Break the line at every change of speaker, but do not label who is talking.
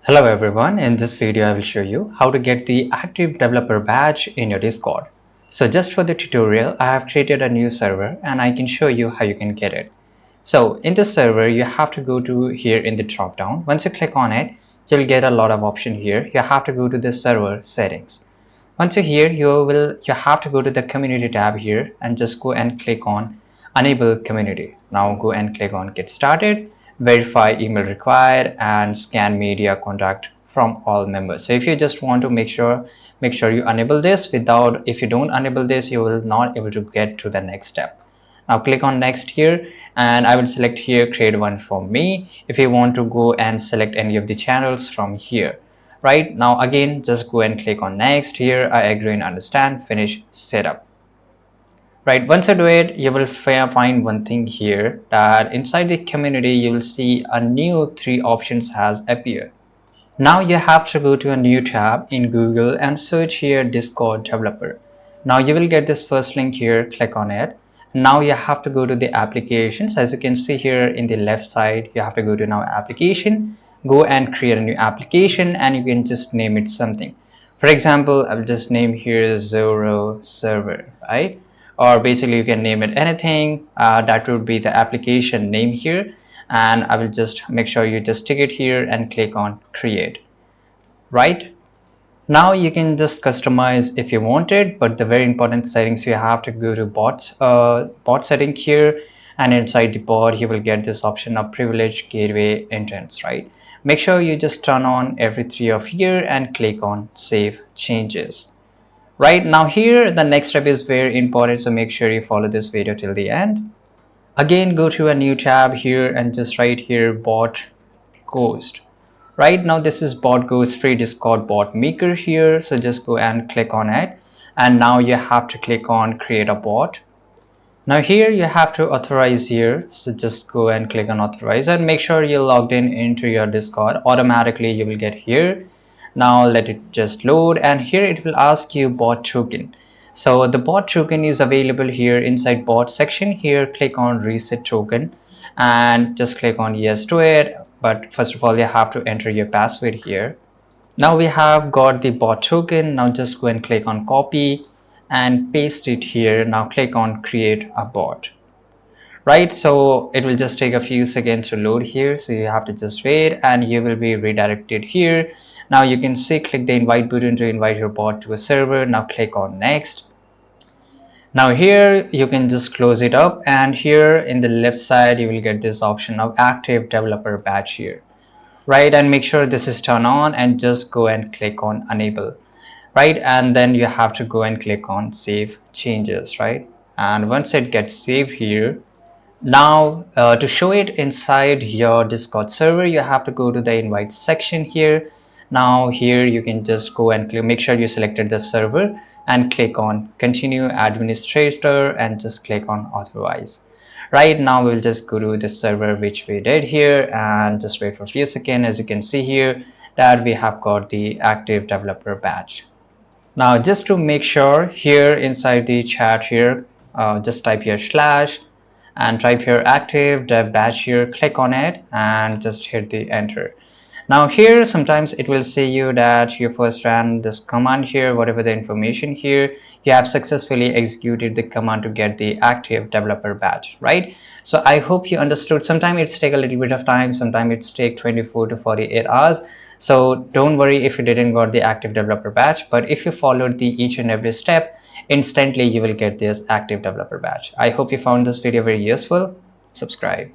Hello everyone, in this video I will show you how to get the active developer badge in your Discord. So just for the tutorial, I have created a new server and I can show you how you can get it. So in this server, you have to go to here in the drop down. Once you click on it, you'll get a lot of option here. You have to go to the server settings. Once you're here, you have to go to the community tab here and just go and click on enable community. Now go and click on get started, verify email required, and scan media contact from all members. So if you just want to make sure you enable this. If you don't enable this, you will not able to get to the next step. Now click on next here and I will select here create one for me. If you want to go and select any of the channels from here, right? Now again, just go and click on next here. I agree and understand, finish setup. Right, once you do it, you will find one thing here that inside the community you will see a new three options has appeared. Now you have to go to a new tab in Google and search here Discord developer. Now you will get this first link here, click on it. Now you have to go to the applications. As you can see here in the left side, you have to go to now application, go and create a new application and you can just name it something. For example, I will just name here Zoro server, right? Or basically you can name it anything. That would be the application name here. And I will just make sure you just stick it here and click on create. Right now you can just customize if you want it, but the very important settings, you have to go to bot setting here, and inside the bot you will get this option of privileged gateway intents. Right, make sure you just turn on every three of here and click on save changes. Right now here the next step is very important, so make sure you follow this video till the end. Again, go to a new tab here and just write here bot ghost. Right now this is bot ghost free Discord bot maker here, so just go and click on it and now you have to click on create a bot. Now here you have to authorize here, so just go and click on authorize and make sure you're logged in into your Discord. Automatically you will get here. Now let it just load and here it will ask you bot token. So the bot token is available here inside bot section. Here click on reset token and just click on yes to it, but first of all you have to enter your password here. Now we have got the bot token. Now just go and click on copy and paste it here. Now click on create a bot. Right, so it will just take a few seconds to load here, so you have to just wait and you will be redirected here. Now you can see click the invite button to invite your bot to a server. Now click on next. Now here you can just close it up and here in the left side you will get this option of active developer badge here. Right, and make sure this is turned on and just go and click on enable. Right, and then you have to go and click on save changes. Right, and once it gets saved here, now to show it inside your Discord server, you have to go to the invite section here. Now here you can just go and make sure you selected the server and click on continue administrator and just click on authorize. Right, now we'll just go to the server which we did here and just wait for a few seconds. As you can see here that we have got the active developer badge. Now just to make sure, here inside the chat here, just type here slash and type here active dev badge here, click on it and just hit the enter. Now here sometimes it will say you that you first ran this command here, whatever the information here, you have successfully executed the command to get the active developer badge. Right, so I hope you understood. Sometimes it's take a little bit of time, sometimes it's take 24 to 48 hours. So don't worry if you didn't got the active developer badge, but if you followed the each and every step, instantly you will get this active developer badge. I hope you found this video very useful. Subscribe.